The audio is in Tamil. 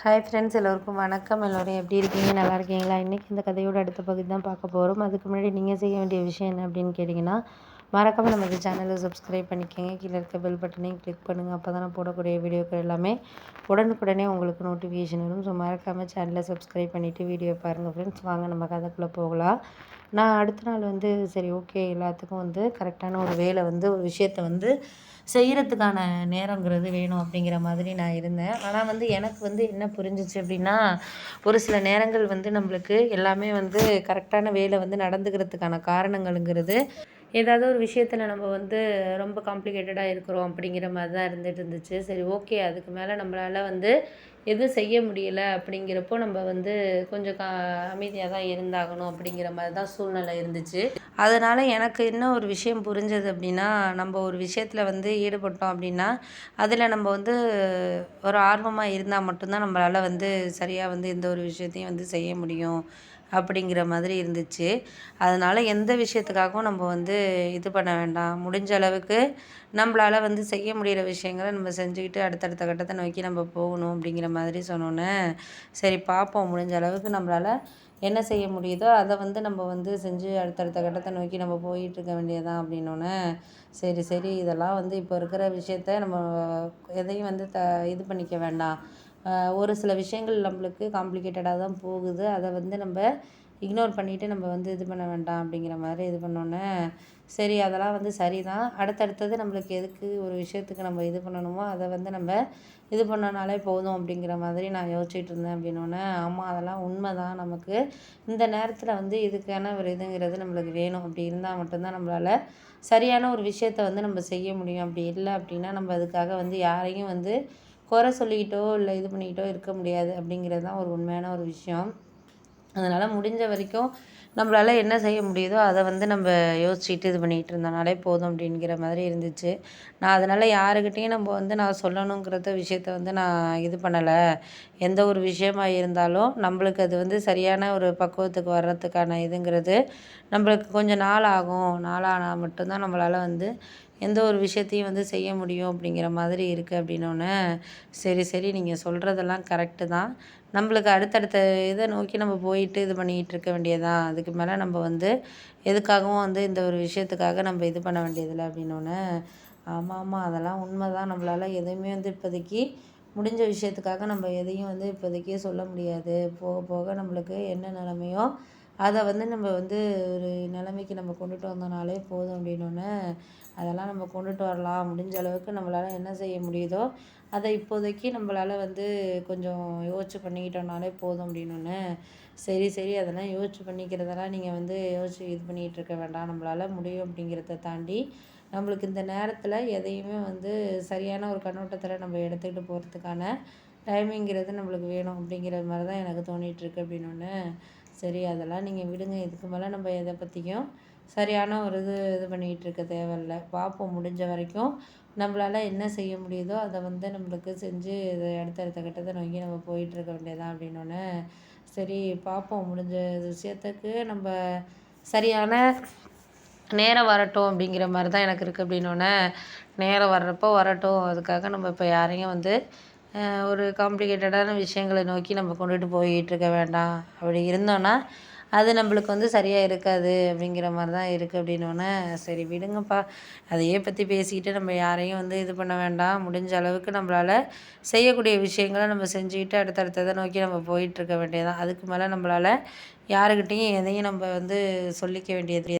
ஹாய் ஃப்ரெண்ட்ஸ், எல்லோருக்கும் வணக்கம். எல்லோரும் எப்படி இருக்கீங்க? நல்லா இருக்கீங்களா? இன்றைக்கி இந்த கதையோட அடுத்த பகுதி தான் பார்க்க போகிறோம். அதுக்கு முன்னாடி நீங்கள் செய்ய வேண்டிய விஷயம் என்ன அப்படின்னு கேட்டிங்கன்னா, மறக்காமல் நமக்கு சேனலை சப்ஸ்கிரைப் பண்ணிக்கோங்க. கீழே இருக்க பெல் பட்டனையும் கிளிக் பண்ணுங்கள். அப்போ தான் நான் போடக்கூடிய வீடியோக்கள் எல்லாமே உடனுக்குடனே உங்களுக்கு நோட்டிஃபிகேஷன் வரும். ஸோ மறக்காமல் சேனலை சப்ஸ்கிரைப் பண்ணிவிட்டு வீடியோ பாருங்கள் ஃப்ரெண்ட்ஸ். வாங்க நம்ம கதைக்குள்ளே போகலாம். நான் அடுத்த நாள் சரி ஓகே, எல்லாத்துக்கும் கரெக்டான ஒரு வேலை ஒரு விஷயத்தை செய்கிறதுக்கான நேரங்கிறது வேணும் அப்படிங்கிற மாதிரி நான் இருந்தேன். ஆனால் எனக்கு என்ன புரிஞ்சிச்சு அப்படின்னா, ஒரு சில நேரங்கள் நம்மளுக்கு எல்லாமே கரெக்டான வேலை நடந்துக்கிறதுக்கான காரணங்கள்ங்கிறது ஏதாவது ஒரு விஷயத்தில் நம்ம ரொம்ப காம்ப்ளிகேட்டடாக இருக்கிறோம் அப்படிங்கிற மாதிரி தான் இருந்துச்சு. சரி ஓகே, அதுக்கு மேலே நம்மளால் எதுவும் செய்ய முடியலை அப்படிங்கிறப்போ நம்ம கொஞ்சம் அமைதியாக தான் இருந்தாகணும் அப்படிங்கிற மாதிரி தான் சூழ்நிலை இருந்துச்சு. அதனால் எனக்கு என்ன ஒரு விஷயம் புரிஞ்சது அப்படின்னா, நம்ம ஒரு விஷயத்தில் ஈடுபட்டோம் அப்படின்னா அதில் நம்ம ஒரு ஆர்வமாக இருந்தால் மட்டும்தான் நம்மளால் சரியாக எந்த ஒரு விஷயத்தையும் செய்ய முடியும் அப்படிங்கிற மாதிரி இருந்துச்சு. அதனால் எந்த விஷயத்துக்காகவும் நம்ம இது பண்ண வேண்டாம். முடிஞ்ச அளவுக்கு நம்மளால் செய்ய முடிகிற விஷயங்களை நம்ம செஞ்சுக்கிட்டு அடுத்தடுத்த கட்டத்தை நோக்கி நம்ம போகணும் அப்படிங்கிற மாதிரி சொன்னோன்னே, சரி பார்ப்போம், முடிஞ்ச அளவுக்கு நம்மளால் என்ன செய்ய முடியுதோ அதை நம்ம செஞ்சு அடுத்தடுத்த கட்டத்தை நோக்கி நம்ம போயிட்டுருக்க வேண்டியதான் அப்படின்னோடனே, சரி சரி இதெல்லாம் இப்போ இருக்கிற விஷயத்த நம்ம எதையும் இது பண்ணிக்க வேண்டாம். ஒரு சில விஷயங்கள் நம்மளுக்கு காம்ப்ளிகேட்டடாக தான் போகுது. அதை நம்ம இக்னோர் பண்ணிவிட்டு நம்ம இது பண்ண வேண்டாம் அப்படிங்கிற மாதிரி இது பண்ணோன்னே, சரி அதெல்லாம் சரிதான். அடுத்தடுத்தது நம்மளுக்கு எதுக்கு ஒரு விஷயத்துக்கு நம்ம இது பண்ணணுமோ அதை நம்ம இது பண்ணனாலே போதும் அப்படிங்கிற மாதிரி நான் யோசிச்சுட்டு இருந்தேன் அப்படின்னோடனே, ஆமாம் அதெல்லாம் உண்மை தான். நமக்கு இந்த நேரத்தில் இதுக்கான ஒரு இதுங்கிறது நம்மளுக்கு வேணும். அப்படி இருந்தால் மட்டும்தான் நம்மளால் சரியான ஒரு விஷயத்த நம்ம செய்ய முடியும். அப்படி இல்லை அப்படின்னா நம்ம அதுக்காக யாரையும் குறை சொல்லிக்கிட்டோ இல்லை இது பண்ணிக்கிட்டோ இருக்க முடியாது அப்படிங்கிறது தான் ஒரு உண்மையான ஒரு விஷயம். அதனால் முடிஞ்ச வரைக்கும் நம்மளால் என்ன செய்ய முடியுதோ அதை நம்ம யோசிச்சுட்டு இது பண்ணிகிட்டு இருந்தனாலே போதும் அப்படிங்கிற மாதிரி இருந்துச்சு. நான் அதனால் யாருக்கிட்டேயும் நம்ம நான் சொல்லணுங்கிறத விஷயத்த நான் இது பண்ணலை. எந்த ஒரு விஷயமா இருந்தாலும் நம்மளுக்கு அது சரியான ஒரு பக்குவத்துக்கு வர்றதுக்கான இதுங்கிறது நம்மளுக்கு கொஞ்சம் நாள் ஆகும். நாளானால் மட்டும்தான் நம்மளால் எந்த ஒரு விஷயத்தையும் செய்ய முடியும் அப்படிங்கிற மாதிரி இருக்குது அப்படின்னோடனே, சரி சரி நீங்கள் சொல்கிறதெல்லாம் கரெக்டு தான். நம்மளுக்கு அடுத்தடுத்த இதை நோக்கி நம்ம போயிட்டு இது பண்ணிக்கிட்டு இருக்க வேண்டியதான். அதுக்கு மேலே நம்ம எதுக்காகவும் இந்த ஒரு விஷயத்துக்காக நம்ம இது பண்ண வேண்டியதில்லை அப்படின்னோடனே, ஆமாம் ஆமாம் அதெல்லாம் உண்மை தான். நம்மளால் எதுவுமே இப்போதைக்கு முடிஞ்ச விஷயத்துக்காக நம்ம எதையும் இப்போதைக்கே சொல்ல முடியாது. போக போக நம்மளுக்கு என்ன நிலமையோ அதை நம்ம ஒரு நிலைமைக்கு நம்ம கொண்டுட்டு வந்தோம்னாலே போதும் அப்படின்னோடனே, அதெல்லாம் நம்ம கொண்டுட்டு வரலாம். முடிஞ்ச அளவுக்கு நம்மளால் என்ன செய்ய முடியுதோ அதை இப்போதைக்கு நம்மளால் கொஞ்சம் யோசிச்சு பண்ணிக்கிட்டோம்னாலே போதும் அப்படின்னோடனே, சரி சரி அதெல்லாம் யோசிச்சு பண்ணிக்கிறதெல்லாம் நீங்கள் யோசிச்சு இது பண்ணிகிட்டு இருக்க வேண்டாம். நம்மளால் முடியும் அப்படிங்கிறத தாண்டி நம்மளுக்கு இந்த நேரத்தில் எதையுமே சரியான ஒரு கண்ணோட்டத்தில் நம்ம எடுத்துக்கிட்டு போகிறதுக்கான டைமிங்கிறது நம்மளுக்கு வேணும் அப்படிங்கிற மாதிரி தான் எனக்கு தோணிகிட்ருக்கு அப்படின்னோடனே, சரி அதெல்லாம் நீங்கள் விடுங்க. இதுக்கு மேலே நம்ம எதை பற்றியும் சரியான ஒரு இது பண்ணிகிட்டு இருக்க தேவையில்ல. பார்ப்போம், முடிஞ்ச வரைக்கும் நம்மளால் என்ன செய்ய முடியுதோ அதை நம்மளுக்கு செஞ்சு இதை அடுத்தடுத்த கட்டத்தை நோக்கி நம்ம போயிட்டுருக்க வேண்டியதான் அப்படின்னோடனே, சரி பார்ப்போம், முடிஞ்ச விஷயத்துக்கு நம்ம சரியான நேரம் வரட்டும் அப்படிங்கிற மாதிரி தான் எனக்கு இருக்குது அப்படின்னோடனே, நேரம் வர்றப்போ வரட்டும். அதுக்காக நம்ம இப்போ யாரையும் ஒரு காம்ப்ளிகேட்டடான விஷயங்களை நோக்கி நம்ம கொண்டுட்டு போயிட்டுருக்க வேண்டாம். அப்படி இருந்தோன்னா அது நம்மளுக்கு சரியாக இருக்காது அப்படிங்கிற மாதிரி தான் இருக்குது அப்படின்னோடனே, சரி விடுங்கப்பா, அதையே பற்றி பேசிக்கிட்டு நம்ம யாரையும் இது பண்ண வேண்டாம். முடிஞ்ச அளவுக்கு நம்மளால் செய்யக்கூடிய விஷயங்களை நம்ம செஞ்சுக்கிட்டு அடுத்தடுத்ததை நோக்கி நம்ம போயிட்டுருக்க வேண்டியதான். அதுக்கு மேலே நம்மளால் யாருக்கிட்டேயும் எதையும் நம்ம சொல்லிக்க வேண்டியது